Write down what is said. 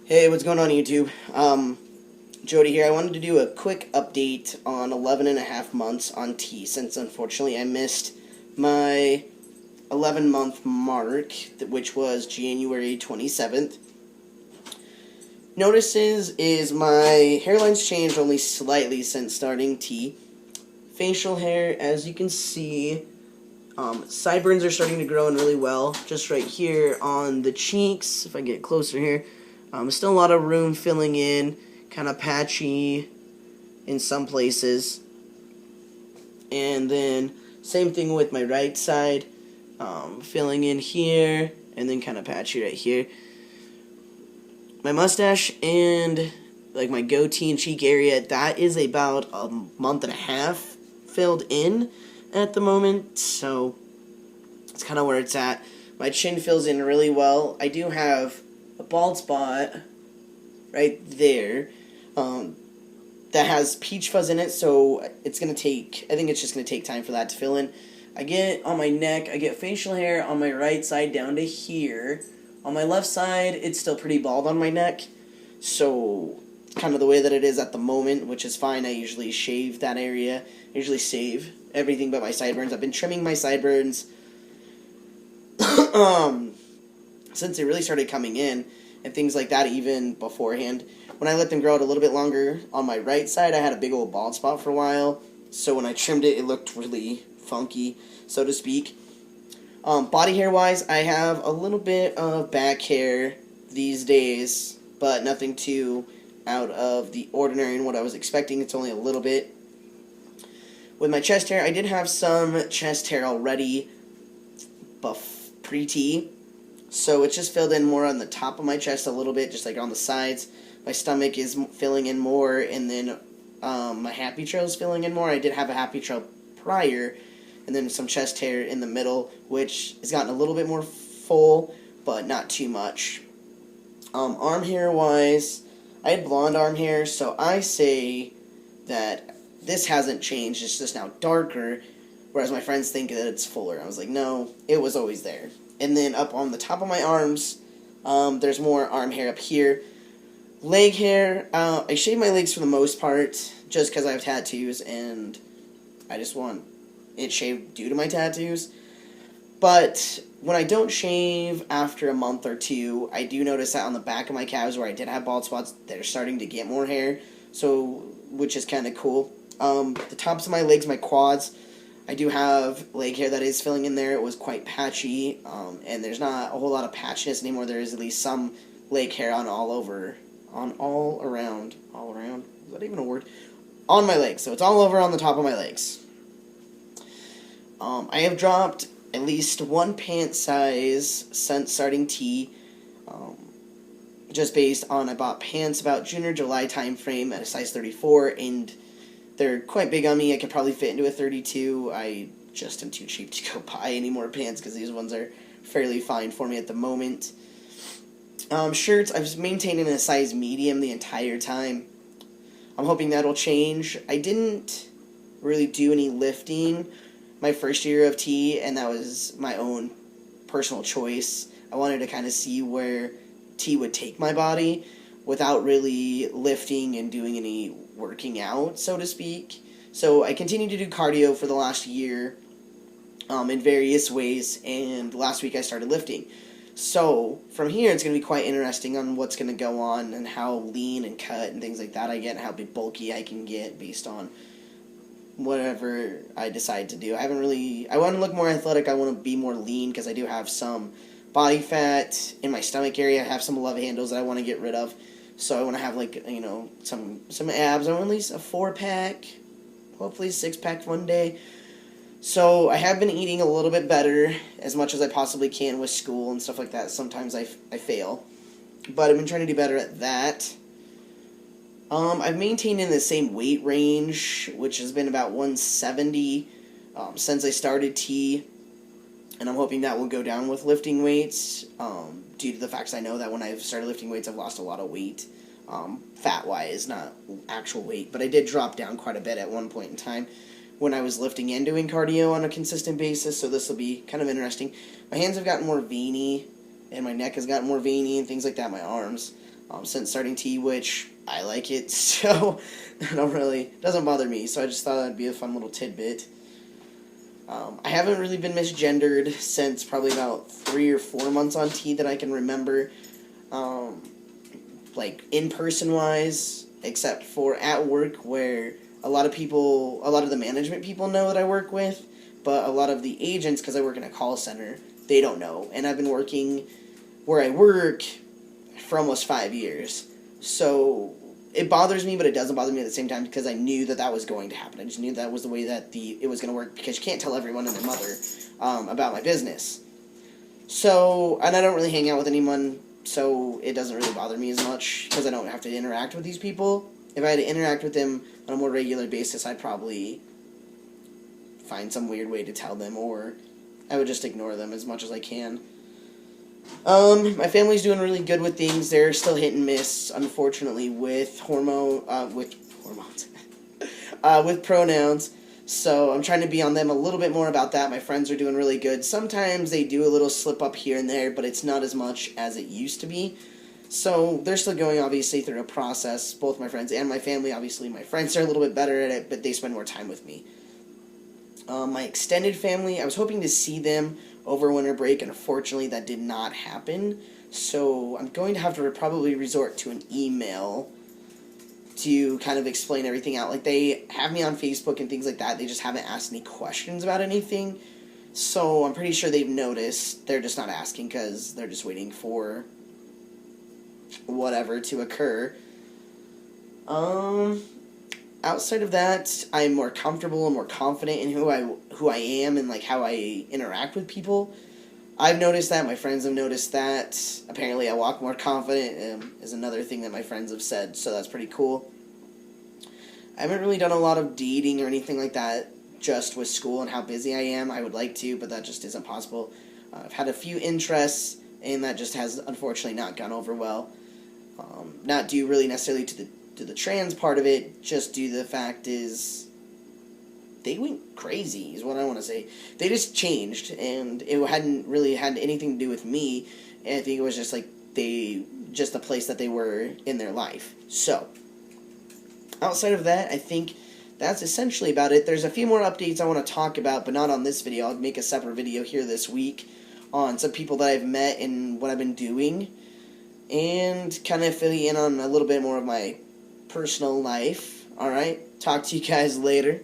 Hey, what's going on YouTube? Jody here. I wanted to do a quick update on 11 and a half months on T, since unfortunately I missed my 11-month mark, which was January 27th. Notices is my hairline's changed only slightly since starting T. Facial hair, as you can see, sideburns are starting to grow in really well, just right here on the cheeks. If I get closer here, still a lot of room filling in, kind of patchy in some places. And then same thing with my right side, filling in here, and then kind of patchy right here. My mustache and like my goatee and cheek area, that is about a month and a half filled in at the moment, so it's kind of where it's at. My chin fills in really well. I do have a bald spot right there that has peach fuzz in it, so it's going to take, I think it's just going to take time for that to fill in. I get on my neck, I get facial hair on my right side down to here. On my left side, it's still pretty bald on my neck, so kind of the way that it is at the moment, which is fine. I usually shave that area. I usually save everything but my sideburns. I've been trimming my sideburns since they really started coming in, and things like that even beforehand. When I let them grow out a little bit longer, on my right side I had a big old bald spot for a while, so when I trimmed it, it looked really funky, so to speak. Body hair wise, I have a little bit of back hair these days, but nothing too out of the ordinary in what I was expecting. It's only a little bit. With my chest hair, I did have some chest hair already pre-T, so it's just filled in more on the top of my chest a little bit, just like on the sides. My stomach is filling in more, and then my happy trail is filling in more. I did have a happy trail prior, and then some chest hair in the middle, which has gotten a little bit more full, but not too much. Arm hair wise, I had blonde arm hair, so I say that this hasn't changed, it's just now darker, whereas my friends think that it's fuller. I was like, no, it was always there. And then up on the top of my arms, there's more arm hair up here. Leg hair, I shave my legs for the most part, just because I have tattoos, and I just want it shaved due to my tattoos. But when I don't shave after a month or two, I do notice that on the back of my calves where I did have bald spots, they're starting to get more hair, so which is kind of cool. The tops of my legs, my quads, I do have leg hair that is filling in there. It was quite patchy, and there's not a whole lot of patchiness anymore. There is at least some leg hair on all around, is that even a word? On my legs, so it's all over on the top of my legs. I have dropped at least one pant size since starting T, just based on I bought pants about June or July time frame at a size 34, and they're quite big on me. I could probably fit into a 32. I just am too cheap to go buy any more pants because these ones are fairly fine for me at the moment. Shirts, I've maintained in a size medium the entire time. I'm hoping that'll change. I didn't really do any lifting my first year of T, and that was my own personal choice. I wanted to kind of see where T would take my body without really lifting and doing any working out, so to speak. So I continued to do cardio for the last year in various ways, and last week I started lifting. So from here it's going to be quite interesting on what's going to go on and how lean and cut and things like that I get and how big bulky I can get based on whatever I decide to do. I want to look more athletic. I want to be more lean because I do have some body fat in my stomach area. I have some love handles that I want to get rid of. So I want to have, like, you know, some abs. I want at least a 4-pack, hopefully 6-pack one day. So I have been eating a little bit better as much as I possibly can with school and stuff like that. Sometimes I fail. But I've been trying to do better at that. I've maintained in the same weight range, which has been about 170 since I started T, and I'm hoping that will go down with lifting weights, due to the fact I know that when I've started lifting weights, I've lost a lot of weight, fat-wise, not actual weight, but I did drop down quite a bit at one point in time when I was lifting and doing cardio on a consistent basis, so this will be kind of interesting. My hands have gotten more veiny, and my neck has gotten more veiny and things like that, my arms. since starting tea, which I like it, so it doesn't bother me, so I just thought that'd be a fun little tidbit. I haven't really been misgendered since probably about 3 or 4 months on tea that I can remember, like in-person wise, except for at work, where a lot of the management people know that I work with, but a lot of the agents, because I work in a call center, they don't know, and I've been working where I work for almost 5 years, so it bothers me, but it doesn't bother me at the same time, because I knew that was going to happen. I just knew that was the way that it was going to work, because you can't tell everyone and their mother about my business. So, and I don't really hang out with anyone, so it doesn't really bother me as much, because I don't have to interact with these people. If I had to interact with them on a more regular basis, I'd probably find some weird way to tell them, or I would just ignore them as much as I can. My family's doing really good with things. They're still hit and miss, unfortunately, with with pronouns. So I'm trying to be on them a little bit more about that. My friends are doing really good. Sometimes they do a little slip up here and there, but it's not as much as it used to be. So they're still going, obviously, through a process, both my friends and my family. Obviously, my friends are a little bit better at it, but they spend more time with me. My extended family, I was hoping to see them over winter break, and unfortunately that did not happen. So I'm going to have to probably resort to an email to kind of explain everything out. Like, they have me on Facebook and things like that. They just haven't asked any questions about anything. So I'm pretty sure they've noticed. They're just not asking because they're just waiting for whatever to occur. Outside of that, I'm more comfortable and more confident in who I am and like how I interact with people. I've noticed that. My friends have noticed that. Apparently, I walk more confident is another thing that my friends have said, so that's pretty cool. I haven't really done a lot of dating or anything like that, just with school and how busy I am. I would like to, but that just isn't possible. I've had a few interests, and that just has unfortunately not gone over well. Not due really necessarily to the trans part of it, just due to the fact is they went crazy, is what I want to say. They just changed, and it hadn't really had anything to do with me, and I think it was just like just the place that they were in their life. So, outside of that, I think that's essentially about it. There's a few more updates I want to talk about, but not on this video. I'll make a separate video here this week on some people that I've met and what I've been doing, and kind of fill you in on a little bit more of my personal life. Alright, talk to you guys later.